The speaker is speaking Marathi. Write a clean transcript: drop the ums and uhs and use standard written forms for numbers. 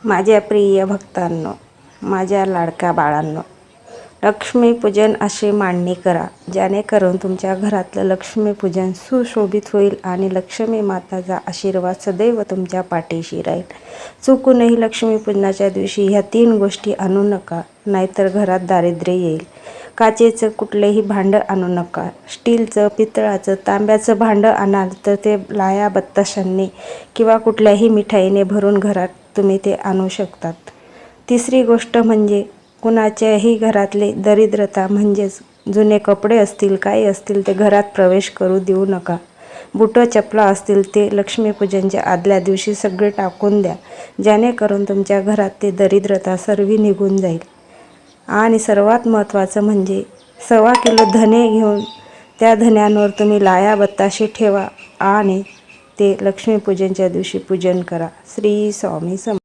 माझ्या प्रिय भक्तांनो, माझ्या लाडक्या बाळांनो, लक्ष्मीपूजन अशी मांडणी करा जेणेकरून तुमच्या घरातलं लक्ष्मीपूजन सुशोभित होईल आणि लक्ष्मी माताचा आशीर्वाद सदैव तुमच्या पाठीशी राहील. चुकूनही लक्ष्मीपूजनाच्या दिवशी ह्या 3 गोष्टी आणू नका, नाहीतर घरात दारिद्र्य येईल. काचेचं कुठलेही भांडं आणू नका. स्टीलचं, पितळाचं, तांब्याचं भांडं आणाल तर ते लाया बत्ताशांनी किंवा कुठल्याही मिठाईने भरून घरात तुम्ही ते आणू शकतात. तिसरी गोष्ट म्हणजे कुणाच्याही घरातले दरिद्रता म्हणजेच जुने कपडे असतील, काही असतील ते घरात प्रवेश करू देऊ नका. बुटं चपला असतील ते लक्ष्मीपूजनच्या आदल्या दिवशी सगळे टाकून द्या, जेणेकरून तुमच्या घरात ते दरिद्रता सर्व निघून जाईल. आणि सर्वात महत्त्वाचं म्हणजे 1.25 किलो धने घेऊन त्या धन्यांवर तुम्ही लाया बत्ताशे ठेवा आणि ते लक्ष्मीपूजनच्या दिवशी पूजन करा. श्री स्वामी समर्थ.